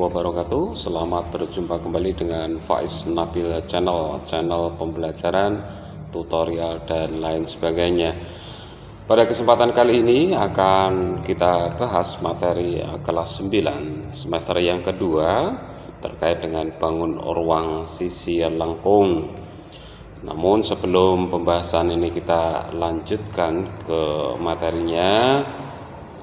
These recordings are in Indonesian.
wabarakatuh. Selamat berjumpa kembali dengan Faiz Nabil channel pembelajaran, tutorial dan lain sebagainya. Pada kesempatan kali ini akan kita bahas materi kelas 9 semester yang kedua terkait dengan bangun ruang sisi lengkung. Namun sebelum pembahasan ini kita lanjutkan ke materinya,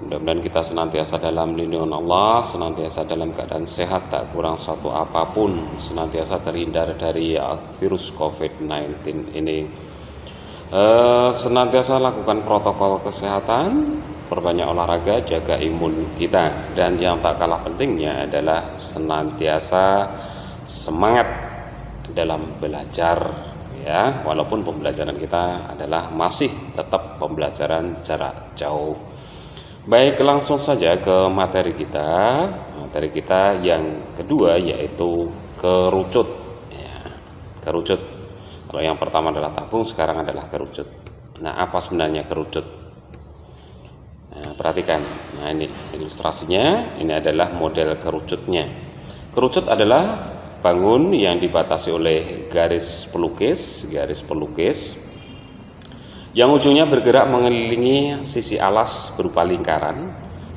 mudah-mudahan kita senantiasa dalam lindungan Allah, senantiasa dalam keadaan sehat, tak kurang satu apapun, senantiasa terhindar dari virus COVID-19 ini. Senantiasa lakukan protokol kesehatan, perbanyak olahraga, jaga imun kita, dan yang tak kalah pentingnya adalah senantiasa semangat dalam belajar, ya, walaupun pembelajaran kita adalah masih tetap pembelajaran jarak jauh. Baik, langsung saja ke materi kita. Materi kita yang kedua yaitu kerucut, ya, kerucut. Kalau yang pertama adalah tabung, sekarang adalah kerucut. Nah, apa sebenarnya kerucut? Nah, perhatikan. Nah, ini ilustrasinya. Ini adalah model kerucutnya. Kerucut adalah bangun yang dibatasi oleh garis pelukis yang ujungnya bergerak mengelilingi sisi alas berupa lingkaran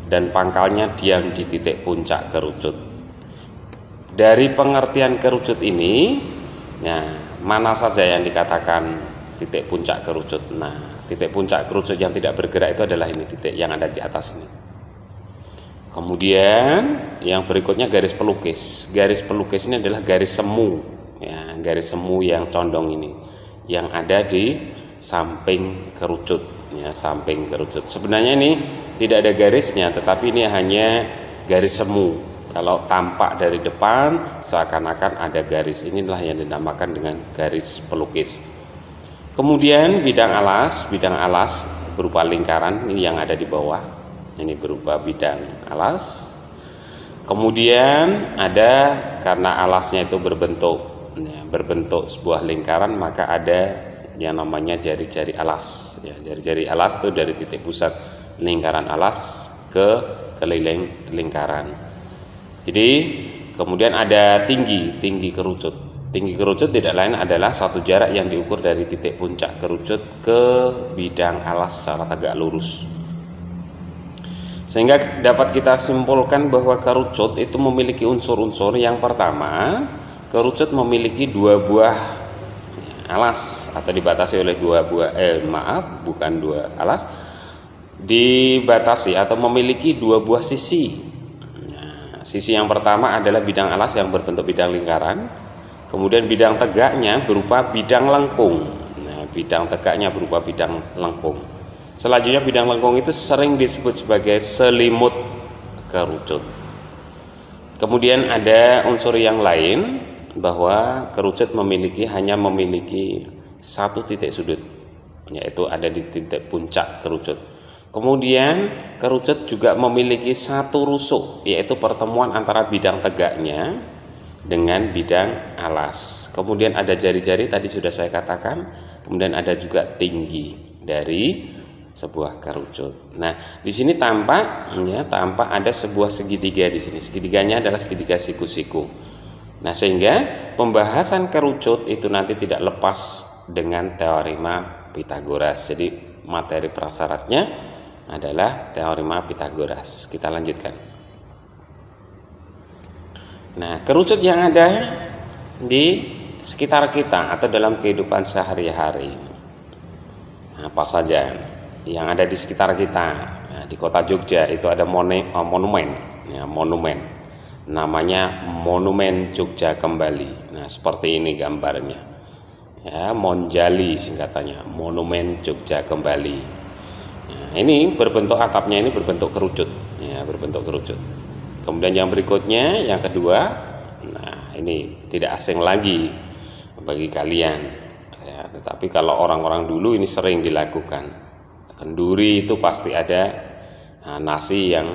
dan pangkalnya diam di titik puncak kerucut. Dari pengertian kerucut ini, nah, mana saja yang dikatakan titik puncak kerucut? Nah, titik puncak kerucut yang tidak bergerak itu adalah ini, titik yang ada di atas ini. Kemudian yang berikutnya garis pelukis. Garis pelukis ini adalah garis semu, ya, garis semu yang condong ini, yang ada di samping kerucut, ya, samping kerucut. Sebenarnya ini tidak ada garisnya, tetapi ini hanya garis semu. Kalau tampak dari depan seakan-akan ada garis, inilah yang dinamakan dengan garis pelukis. Kemudian bidang alas berupa lingkaran ini yang ada di bawah, ini berupa bidang alas. Kemudian ada, karena alasnya itu berbentuk sebuah lingkaran, maka ada yang namanya jari-jari alas, ya, jari-jari alas itu dari titik pusat lingkaran alas ke keliling lingkaran. Jadi kemudian ada tinggi kerucut. Tinggi kerucut tidak lain adalah suatu jarak yang diukur dari titik puncak kerucut ke bidang alas secara tegak lurus. Sehingga dapat kita simpulkan bahwa kerucut itu memiliki unsur-unsur. Yang pertama, kerucut memiliki dua buah alas atau dibatasi oleh dua alas, dibatasi atau memiliki dua buah sisi. Nah, sisi yang pertama adalah bidang alas yang berbentuk bidang lingkaran, kemudian bidang tegaknya berupa bidang lengkung. Nah, bidang tegaknya berupa bidang lengkung. Selanjutnya bidang lengkung itu sering disebut sebagai selimut kerucut. Kemudian ada unsur yang lain, bahwa kerucut hanya memiliki satu titik sudut, yaitu ada di titik puncak kerucut. Kemudian kerucut juga memiliki satu rusuk, yaitu pertemuan antara bidang tegaknya dengan bidang alas. Kemudian ada jari-jari, tadi sudah saya katakan. Kemudian ada juga tinggi dari sebuah kerucut. Nah, di sini tampak ada sebuah segitiga di sini. Segitiganya adalah segitiga siku-siku. Nah, sehingga pembahasan kerucut itu nanti tidak lepas dengan teorema Pitagoras. Jadi materi prasyaratnya adalah teorema Pitagoras. Kita lanjutkan. Nah, kerucut yang ada di sekitar kita atau dalam kehidupan sehari-hari, apa saja yang ada di sekitar kita? Nah, di kota Jogja itu ada monumen, namanya Monumen Jogja Kembali. Nah, seperti ini gambarnya, ya, Monjali singkatannya, Monumen Jogja Kembali. Nah, ini berbentuk atapnya ini berbentuk kerucut, ya, berbentuk kerucut. Kemudian yang berikutnya, yang kedua, nah, ini tidak asing lagi bagi kalian, ya, tetapi kalau orang-orang dulu ini sering dilakukan. Kenduri itu pasti ada nasi yang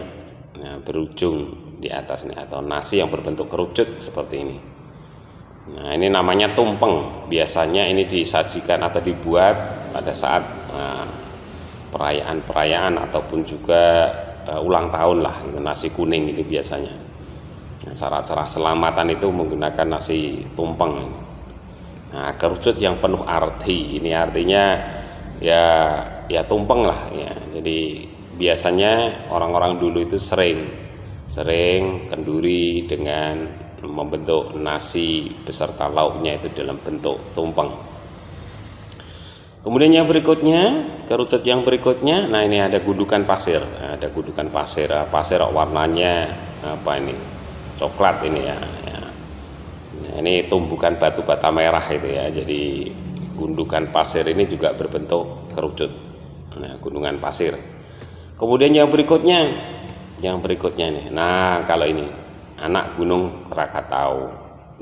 berujung di atas ini, atau nasi yang berbentuk kerucut seperti ini. Nah, ini namanya tumpeng. Biasanya ini disajikan atau dibuat pada saat perayaan ataupun juga ulang tahun lah, nasi kuning itu biasanya. Cara-cara selamatan itu menggunakan nasi tumpeng. Nah, kerucut yang penuh arti, ini artinya ya tumpeng lah ya. Jadi biasanya orang-orang dulu itu sering kenduri dengan membentuk nasi beserta lauknya itu dalam bentuk tumpeng. Kemudian yang berikutnya, kerucut yang berikutnya, nah ini ada gundukan pasir. Nah, ada gundukan pasir, pasir warnanya apa ini? Coklat ini ya. Nah, ini tumbukan batu bata merah itu ya. Jadi gundukan pasir ini juga berbentuk kerucut. Nah, gundukan pasir. Kemudian yang berikutnya nih. Nah, kalau ini anak gunung Krakatau,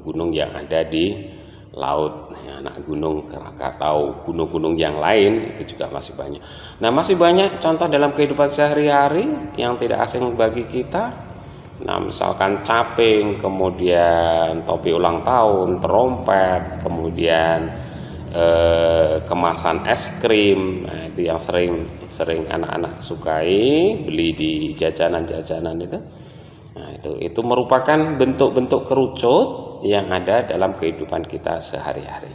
gunung yang ada di laut. Ya, anak gunung Krakatau, gunung-gunung yang lain itu juga masih banyak. Nah, masih banyak contoh dalam kehidupan sehari-hari yang tidak asing bagi kita. Nah, misalkan caping, kemudian topi ulang tahun, trompet, kemudian kemasan es krim. Nah, itu yang sering anak-anak sukai beli di jajanan-jajanan itu. Nah, itu merupakan bentuk-bentuk kerucut yang ada dalam kehidupan kita sehari-hari.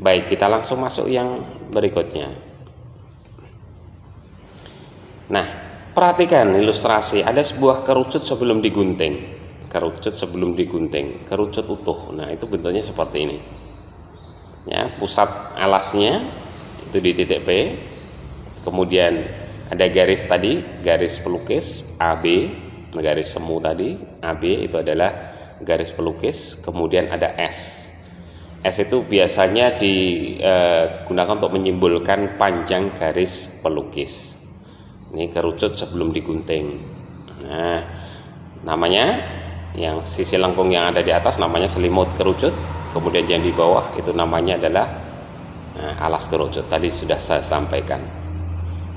Baik, kita langsung masuk yang berikutnya. Nah, perhatikan ilustrasi, ada sebuah kerucut sebelum digunting. Kerucut utuh. Nah, itu bentuknya seperti ini. Ya, pusat alasnya itu di titik P. Kemudian ada garis tadi, garis pelukis AB, garis semu tadi, AB itu adalah garis pelukis. Kemudian ada S. S itu biasanya digunakan untuk menyimpulkan panjang garis pelukis. Ini kerucut sebelum digunting. Nah, namanya yang sisi lengkung yang ada di atas namanya selimut kerucut. Kemudian yang di bawah itu namanya adalah alas kerucut. Tadi sudah saya sampaikan.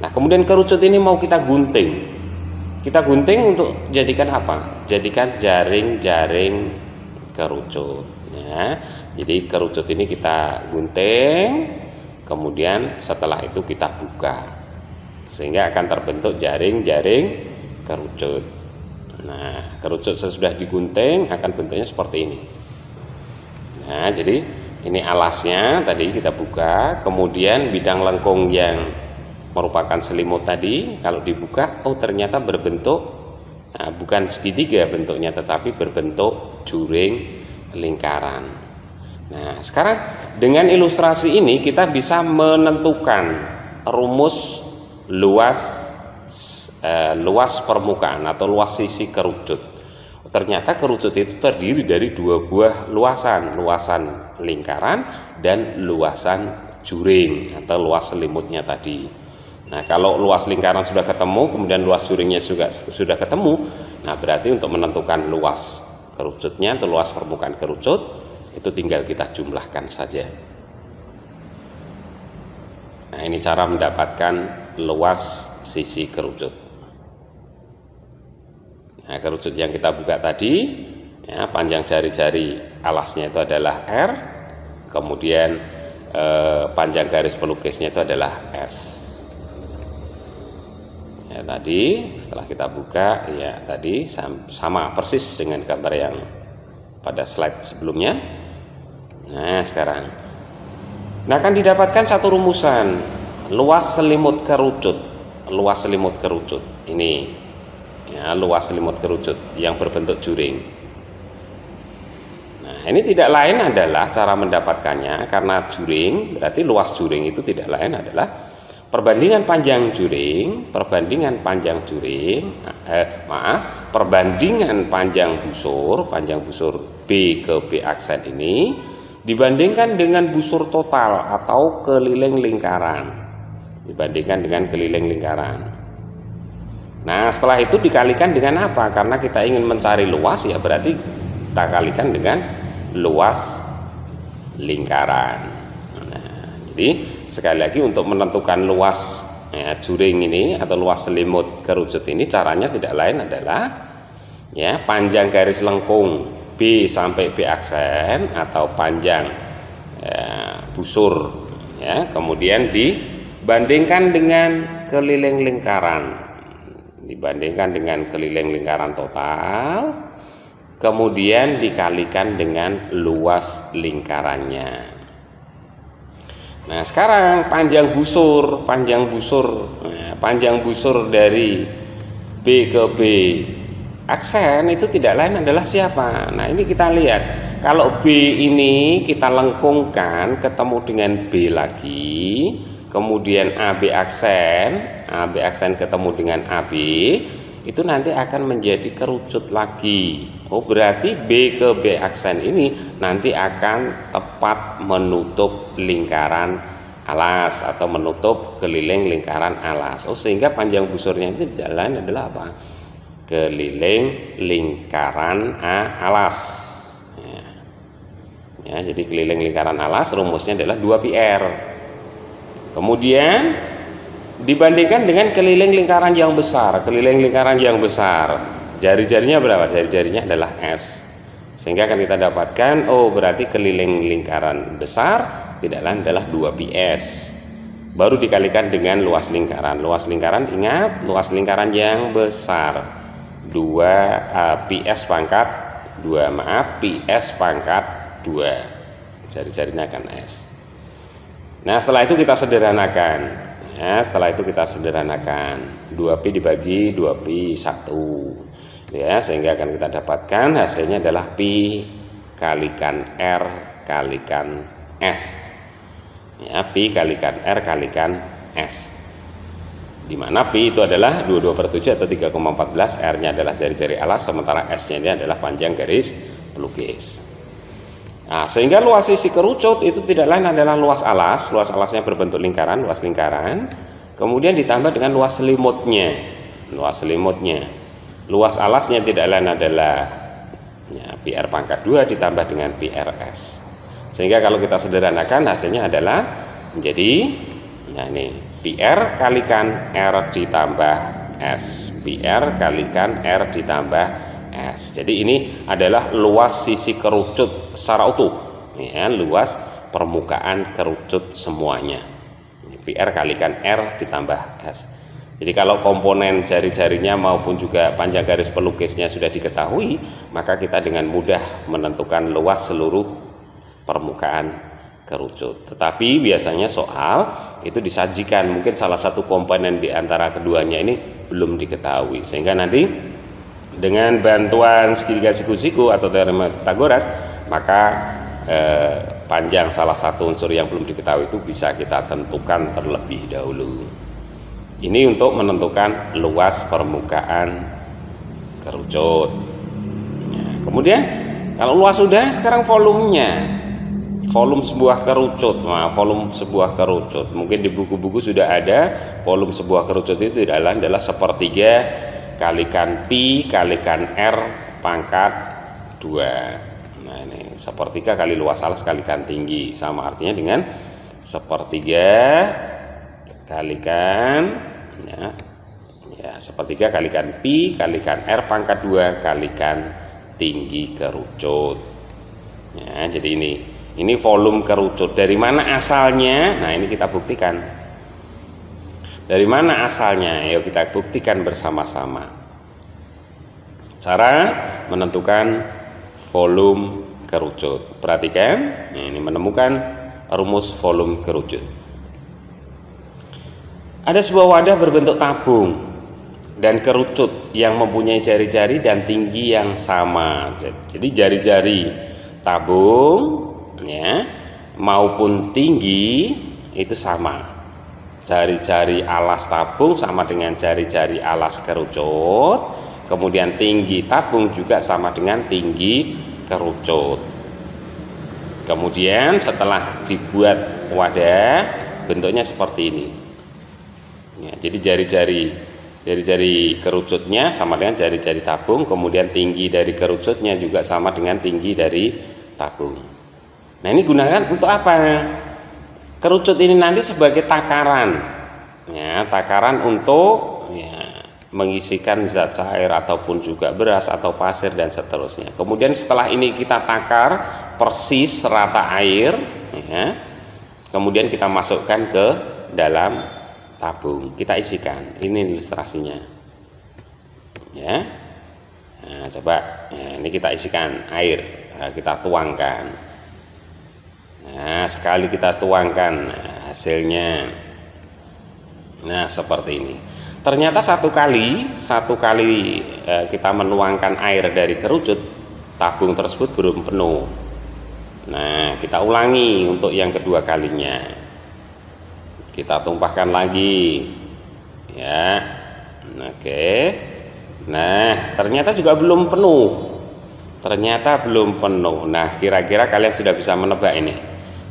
Nah, kemudian kerucut ini mau kita gunting. Kita gunting untuk jadikan apa? Jadikan jaring-jaring kerucut. Ya. Jadi kerucut ini kita gunting, kemudian setelah itu kita buka, sehingga akan terbentuk jaring-jaring kerucut. Nah, kerucut sesudah digunting akan bentuknya seperti ini. Nah, jadi ini alasnya tadi kita buka, kemudian bidang lengkung yang merupakan selimut tadi, kalau dibuka, oh ternyata berbentuk bukan segitiga bentuknya, tetapi berbentuk juring lingkaran. Nah, sekarang dengan ilustrasi ini kita bisa menentukan rumus luas permukaan atau luas sisi kerucut. Ternyata kerucut itu terdiri dari dua buah luasan lingkaran dan luasan juring atau luas selimutnya tadi. Nah, kalau luas lingkaran sudah ketemu, kemudian luas juringnya juga sudah ketemu, nah berarti untuk menentukan luas kerucutnya atau luas permukaan kerucut itu tinggal kita jumlahkan saja. Nah, ini cara mendapatkan luas sisi kerucut. Nah, kerucut yang kita buka tadi, ya, panjang jari-jari alasnya itu adalah R, kemudian panjang garis pelukisnya itu adalah S. Ya, tadi setelah kita buka, ya tadi sama persis dengan gambar yang pada slide sebelumnya. Nah, sekarang akan didapatkan satu rumusan luas selimut kerucut. Ini ya, luas selimut kerucut yang berbentuk juring. Nah, ini tidak lain adalah cara mendapatkannya, karena juring berarti luas juring itu tidak lain adalah perbandingan panjang panjang busur B ke B aksen ini dibandingkan dengan busur total atau keliling lingkaran. Nah, setelah itu dikalikan dengan apa? Karena kita ingin mencari luas, ya berarti kita kalikan dengan luas lingkaran. Jadi sekali lagi untuk menentukan luas juring ini atau luas selimut kerucut ini, caranya tidak lain adalah ya panjang garis lengkung B sampai B aksen atau panjang busur, ya, kemudian dibandingkan dengan keliling lingkaran, total, kemudian dikalikan dengan luas lingkarannya. Nah, sekarang panjang busur dari B ke B aksen itu tidak lain adalah siapa? Nah, ini kita lihat. Kalau B ini kita lengkungkan ketemu dengan B lagi, kemudian AB aksen ketemu dengan AB, itu nanti akan menjadi kerucut lagi. Oh, berarti B ke B aksen ini nanti akan tepat menutup lingkaran alas atau menutup keliling lingkaran alas. Oh, sehingga panjang busurnya itu tidak lain adalah apa? Keliling lingkaran alas. Ya, jadi keliling lingkaran alas rumusnya adalah 2πr. Kemudian dibandingkan dengan keliling lingkaran yang besar. Keliling lingkaran yang besar, jari-jarinya berapa? Jari-jarinya adalah S. Sehingga akan kita dapatkan, oh berarti keliling lingkaran besar tidak lain adalah 2πs. Baru dikalikan dengan luas lingkaran. Luas lingkaran, ingat, luas lingkaran yang besar 2πs pangkat 2, maaf, πs pangkat 2. Jari-jarinya akan S. Nah, setelah itu kita sederhanakan. Ya, setelah itu kita sederhanakan 2Pi dibagi 2Pi 1 ya, sehingga akan kita dapatkan hasilnya adalah Pi kalikan R kalikan S ya, Pi kalikan R kalikan S, dimana Pi itu adalah 22/7 atau 3,14, R nya adalah jari-jari alas, sementara S nya ini adalah panjang garis pelukis. Nah, sehingga luas sisi kerucut itu tidak lain adalah luas alasnya berbentuk lingkaran, luas lingkaran, kemudian ditambah dengan luas selimutnya. Luas alasnya tidak lain adalah ya, PR pangkat 2 ditambah dengan PRS. Sehingga kalau kita sederhanakan hasilnya adalah menjadi ya ini PR kalikan R ditambah S, PR kalikan R ditambah S. Jadi ini adalah luas sisi kerucut secara utuh ya, luas permukaan kerucut semuanya. PR kalikan R ditambah S. Jadi kalau komponen jari-jarinya maupun juga panjang garis pelukisnya sudah diketahui, maka kita dengan mudah menentukan luas seluruh permukaan kerucut. Tetapi biasanya soal itu disajikan mungkin salah satu komponen di antara keduanya ini belum diketahui, sehingga nanti dengan bantuan segitiga siku-siku atau teorema Pythagoras, maka panjang salah satu unsur yang belum diketahui itu bisa kita tentukan terlebih dahulu. Ini untuk menentukan luas permukaan kerucut. Ya, kemudian kalau luas sudah, sekarang volumenya. Volume sebuah kerucut. Nah, volume sebuah kerucut. Mungkin di buku-buku sudah ada volume sebuah kerucut itu adalah sepertiga kalikan Pi kalikan R pangkat 2. Nah, ini sepertiga kali luas alas kalikan tinggi, sama artinya dengan sepertiga kalikan sepertiga kalikan Pi kalikan R pangkat 2 kalikan tinggi kerucut. Ya, jadi ini volume kerucut. Dari mana asalnya? Nah, ini kita buktikan. Dari mana asalnya? Ayo kita buktikan bersama-sama. Cara menentukan volume kerucut. Perhatikan, ini menemukan rumus volume kerucut. Ada sebuah wadah berbentuk tabung dan kerucut yang mempunyai jari-jari dan tinggi yang sama. Jadi jari-jari tabung ya maupun tinggi itu sama. Jari-jari alas tabung sama dengan jari-jari alas kerucut, kemudian tinggi tabung juga sama dengan tinggi kerucut. Kemudian setelah dibuat wadah, bentuknya seperti ini ya, jadi jari-jari kerucutnya sama dengan jari-jari tabung, kemudian tinggi dari kerucutnya juga sama dengan tinggi dari tabung. Nah, ini gunakan untuk apa? Kerucut ini nanti sebagai takaran ya, takaran untuk ya, mengisikan zat cair ataupun juga beras atau pasir dan seterusnya. Kemudian setelah ini kita takar persis rata air ya, kemudian kita masukkan ke dalam tabung, kita isikan. Ini ilustrasinya ya. Nah, coba ini kita isikan air, kita tuangkan. Nah, sekali kita tuangkan, hasilnya nah seperti ini. Ternyata satu kali kita menuangkan air dari kerucut, tabung tersebut belum penuh. Nah, kita ulangi untuk yang kedua kalinya. Kita tumpahkan lagi. Ya. Oke. Nah, ternyata juga belum penuh. Ternyata belum penuh. Nah, kira-kira kalian sudah bisa menebak ini.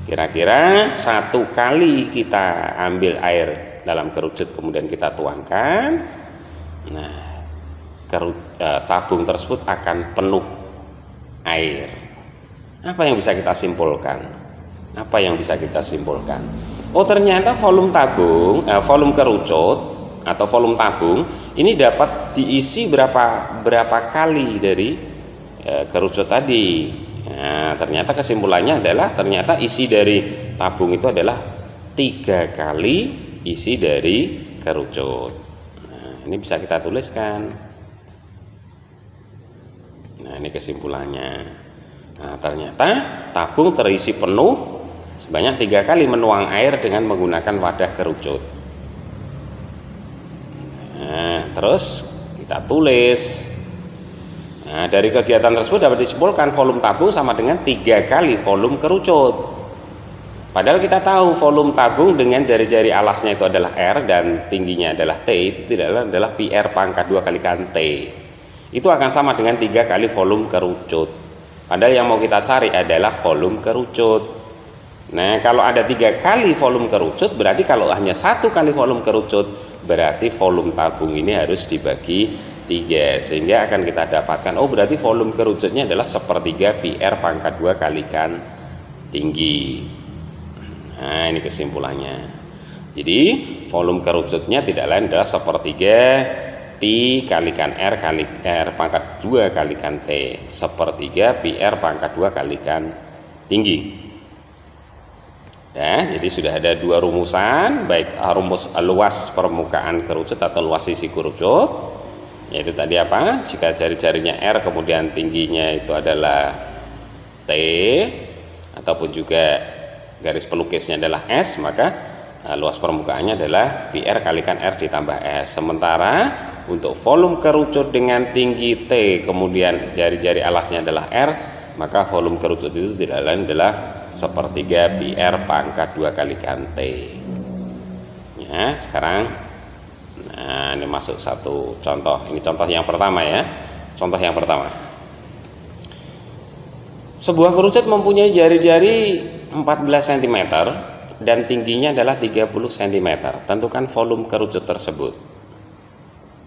Kira-kira satu kali kita ambil air dalam kerucut kemudian kita tuangkan, nah tabung tersebut akan penuh air. Apa yang bisa kita simpulkan? Apa yang bisa kita simpulkan? Oh, ternyata volume volume kerucut atau volume tabung ini dapat diisi berapa kali dari kerucut tadi. Nah, ternyata kesimpulannya adalah ternyata isi dari tabung itu adalah 3 kali isi dari kerucut. Nah, ini bisa kita tuliskan. Nah, ini kesimpulannya. Nah, ternyata tabung terisi penuh sebanyak 3 kali menuang air dengan menggunakan wadah kerucut. Nah, terus kita tulis. Nah, dari kegiatan tersebut dapat disimpulkan volume tabung sama dengan 3 kali volume kerucut. Padahal kita tahu volume tabung dengan jari-jari alasnya itu adalah R dan tingginya adalah T, itu tidak adalah PR pangkat 2 kalikan T. Itu akan sama dengan 3 kali volume kerucut. Padahal yang mau kita cari adalah volume kerucut. Nah, kalau ada 3 kali volume kerucut, berarti kalau hanya 1 kali volume kerucut, berarti volume tabung ini harus dibagi 3. Sehingga akan kita dapatkan, oh berarti volume kerucutnya adalah 1/3 PR pangkat 2 kalikan tinggi. Nah, ini kesimpulannya. Jadi volume kerucutnya tidak lain adalah 1/3 pi kalikan R kali R pangkat 2 kalikan T, 1/3 pi R pangkat 2 kalikan tinggi. Ya, jadi sudah ada 2 rumusan, baik rumus luas permukaan kerucut atau luas sisi kerucut, yaitu tadi apa? Jika jari-jarinya R kemudian tingginya itu adalah T, ataupun juga garis pelukisnya adalah S, maka luas permukaannya adalah PR kalikan R ditambah S. Sementara untuk volume kerucut dengan tinggi T kemudian jari-jari alasnya adalah R, maka volume kerucut itu tidak lain adalah 1/3 PR pangkat 2 kalikan T. Ya, sekarang nah ini masuk satu contoh. Ini contoh yang pertama ya. Contoh yang pertama. Sebuah kerucut mempunyai jari-jari 14 cm dan tingginya adalah 30 cm. Tentukan volume kerucut tersebut.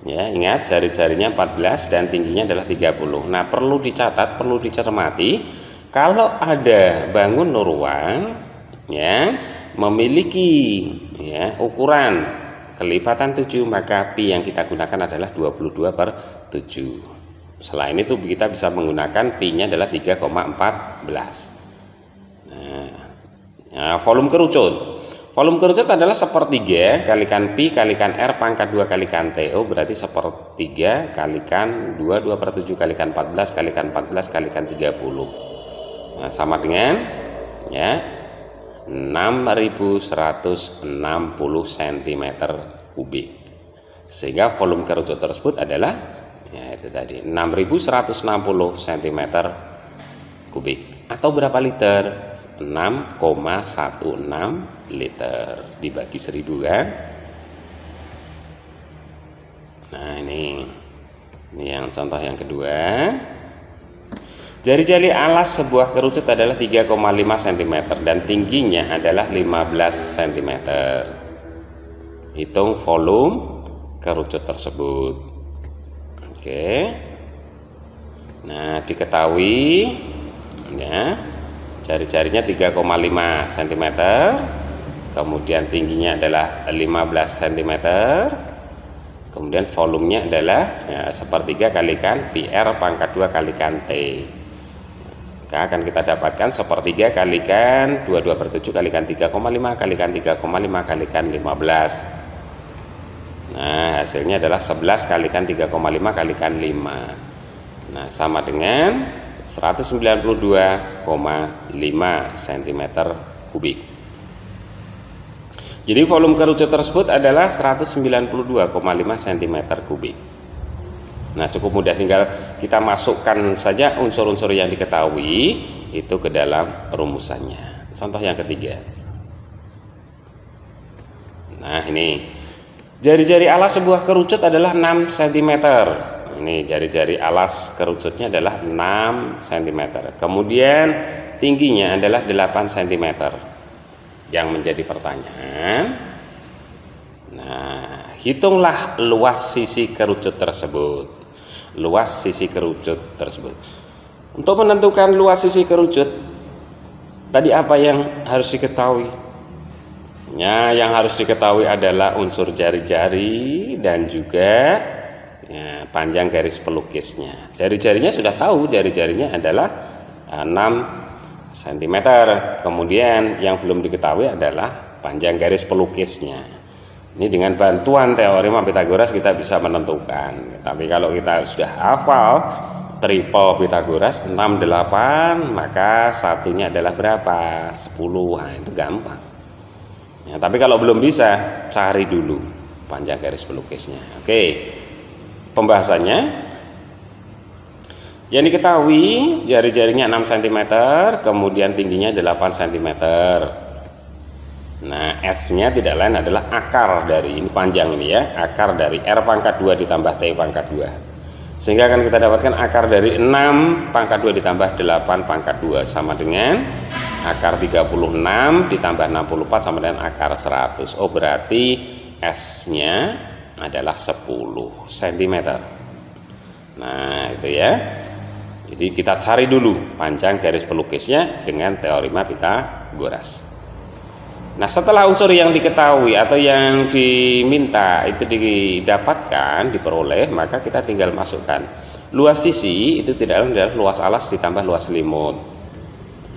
Ya, ingat jari-jarinya 14 dan tingginya adalah 30. Nah, perlu dicatat, perlu dicermati, kalau ada bangun ruang yang memiliki ya ukuran kelipatan 7, maka pi yang kita gunakan adalah 22/7. Selain itu kita bisa menggunakan pi-nya adalah 3,14. Nah, volume kerucut. Volume kerucut adalah 1/3 kalikan pi kalikan R pangkat 2 kalikan T. Oh, berarti 1/3 kalikan 2/7 kalikan 14 kalikan 14 kalikan 30. Nah, sama dengan ya 6.160 cm kubik. Sehingga volume kerucut tersebut adalah ya itu tadi 6.160 cm kubik. Atau berapa liter? 6,16 liter dibagi 1000 kan. Nah, ini yang contoh yang kedua. Jari-jari alas sebuah kerucut adalah 3,5 cm dan tingginya adalah 15 cm. Hitung volume kerucut tersebut. Oke. Nah, diketahui ya, jari-jarinya 3,5 cm, kemudian tingginya adalah 15 cm, kemudian volumenya adalah ya, 1/3 kalikan PR pangkat 2 kalikan T. Maka akan kita dapatkan 1/3 kalikan 22/7 kalikan 3,5 kalikan 3,5 kalikan 15. Nah, hasilnya adalah 11 kalikan 3,5 kalikan 5. Nah, sama dengan 192,5 cm kubik. Jadi volume kerucut tersebut adalah 192,5 cm kubik. Nah, cukup mudah, tinggal kita masukkan saja unsur-unsur yang diketahui itu ke dalam rumusannya. Contoh yang ketiga. Nah, ini jari-jari alas sebuah kerucut adalah 6 cm. Ini jari-jari alas kerucutnya adalah 6 cm. Kemudian tingginya adalah 8 cm. Yang menjadi pertanyaan, nah, hitunglah luas sisi kerucut tersebut. Luas sisi kerucut tersebut. Untuk menentukan luas sisi kerucut, tadi apa yang harus diketahui? Ya, yang harus diketahui adalah unsur jari-jari dan juga ya, panjang garis pelukisnya. Jari-jarinya sudah tahu, jari-jarinya adalah 6 cm. Kemudian yang belum diketahui adalah panjang garis pelukisnya. Ini dengan bantuan teorema Pythagoras kita bisa menentukan. Tapi kalau kita sudah hafal triple Pythagoras 6, 8, maka satunya adalah berapa? 10. Nah, itu gampang. Ya, tapi kalau belum bisa, cari dulu panjang garis pelukisnya. Oke. Pembahasannya, yang diketahui jari-jarinya 6 cm, kemudian tingginya 8 cm. Nah, S-nya tidak lain adalah akar dari, ini panjang ini ya, akar dari R pangkat 2 ditambah T pangkat 2. Sehingga akan kita dapatkan akar dari 6 pangkat 2 ditambah 8 pangkat 2 sama dengan akar 36 ditambah 64 sama dengan akar 100. Oh, berarti S-nya adalah 10 cm. Nah, itu ya. Jadi kita cari dulu panjang garis pelukisnya dengan teorema Pythagoras. Nah, setelah unsur yang diketahui atau yang diminta itu didapatkan, diperoleh, maka kita tinggal masukkan. Luas sisi itu tidak lain adalah luas alas ditambah luas selimut.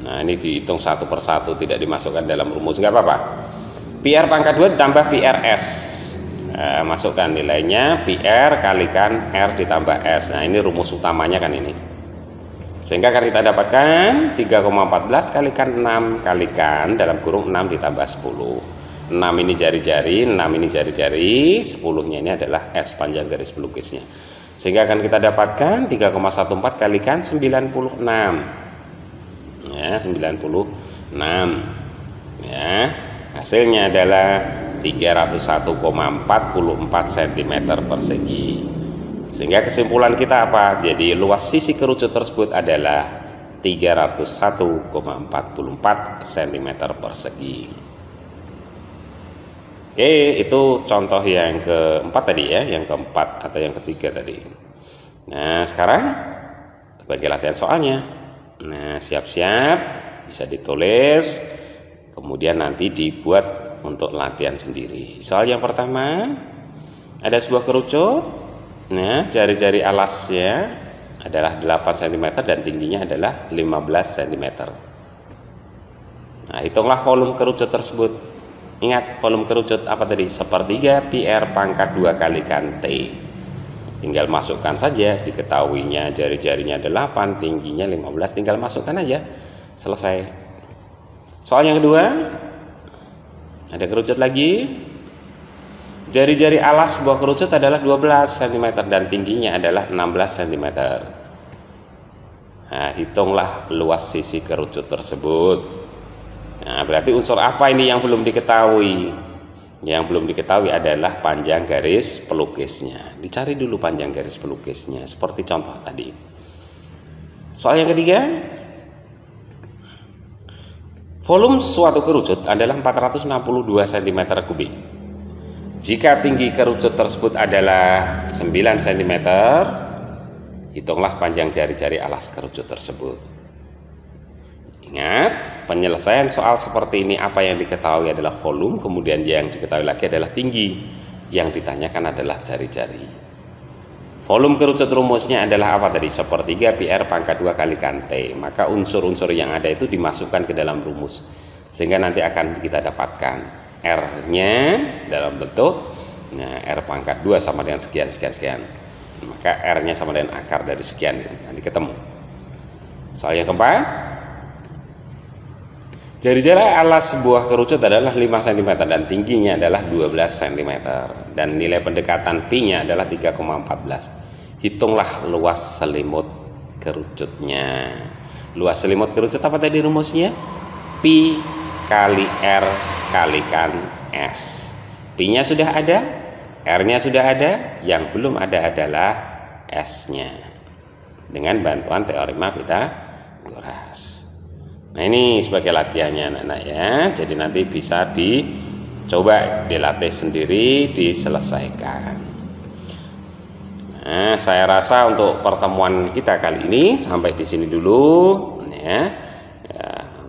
Nah, ini dihitung satu persatu, tidak dimasukkan dalam rumus, nggak apa-apa. PR pangkat 2 ditambah PRS. Nah, masukkan nilainya PR kalikan R ditambah S. Nah, ini rumus utamanya kan ini. Sehingga akan kita dapatkan 3,14 kalikan 6 kalikan dalam kurung 6 ditambah 10. 6 ini jari-jari, 6 ini jari-jari, 10-nya ini adalah S panjang garis pelukisnya. Sehingga akan kita dapatkan 3,14 kalikan 96. Ya, 96. Ya, hasilnya adalah 301,44 cm persegi. Sehingga kesimpulan kita apa? Jadi luas sisi kerucut tersebut adalah 301,44 cm persegi. Oke, itu contoh yang keempat tadi ya, yang keempat atau yang ketiga tadi. Nah, sekarang sebagai latihan soalnya. Nah, siap-siap bisa ditulis, kemudian nanti dibuat untuk latihan sendiri. Soal yang pertama, ada sebuah kerucut. Nah, jari-jari alasnya adalah 8 cm dan tingginya adalah 15 cm. Nah, hitunglah volume kerucut tersebut. Ingat, volume kerucut apa tadi? Sepertiga PR pangkat 2 kalikan T. Tinggal masukkan saja, diketahuinya jari-jarinya 8, tingginya 15, tinggal masukkan aja. Selesai. Soal yang kedua, ada kerucut lagi. Jari-jari alas sebuah kerucut adalah 12 cm dan tingginya adalah 16 cm. Nah, hitunglah luas sisi kerucut tersebut. Nah, berarti unsur apa ini yang belum diketahui? Yang belum diketahui adalah panjang garis pelukisnya. Dicari dulu panjang garis pelukisnya, seperti contoh tadi. Soal yang ketiga, volume suatu kerucut adalah 462 cm kubik. Jika tinggi kerucut tersebut adalah 9 cm, hitunglah panjang jari-jari alas kerucut tersebut. Ingat, penyelesaian soal seperti ini apa yang diketahui adalah volume, kemudian yang diketahui lagi adalah tinggi. Yang ditanyakan adalah jari-jari. Volume kerucut rumusnya adalah apa tadi? Sepertiga PR pangkat 2 kalikan T. Maka unsur-unsur yang ada itu dimasukkan ke dalam rumus. Sehingga nanti akan kita dapatkan R-nya dalam bentuk R pangkat 2 sama dengan sekian. maka R-nya sama dengan akar dari sekian, nanti ketemu. Soal yang keempat, jari-jari alas sebuah kerucut adalah 5 cm dan tingginya adalah 12 cm dan nilai pendekatan Pi-nya adalah 3,14. Hitunglah luas selimut kerucutnya. Luas selimut kerucut apa tadi rumusnya? Pi kali R kalikan S. Pi-nya sudah ada, R-nya sudah ada, yang belum ada adalah S-nya. Dengan bantuan teorema Pythagoras. Nah, ini sebagai latihannya anak-anak ya. Jadi nanti bisa dicoba dilatih sendiri, diselesaikan. Nah, saya rasa untuk pertemuan kita kali ini sampai di sini dulu ya.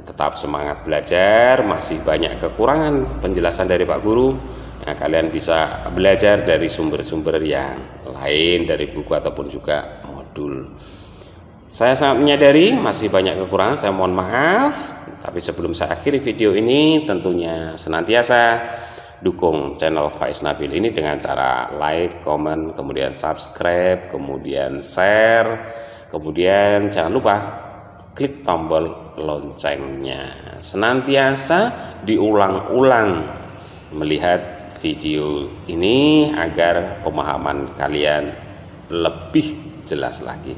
Tetap semangat belajar, masih banyak kekurangan penjelasan dari Pak Guru. Nah, kalian bisa belajar dari sumber-sumber yang lain, dari buku ataupun juga modul. Saya sangat menyadari masih banyak kekurangan, saya mohon maaf. Tapi sebelum saya akhiri video ini, tentunya senantiasa dukung channel Faiz Nabil ini dengan cara like, comment, kemudian subscribe, kemudian share, kemudian jangan lupa klik tombol loncengnya. Senantiasa diulang-ulang melihat video ini agar pemahaman kalian lebih jelas lagi.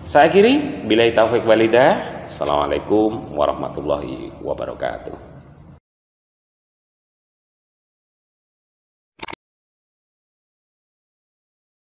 Saya akhiri, billahi taufik walhidayah. Assalamualaikum warahmatullahi wabarakatuh.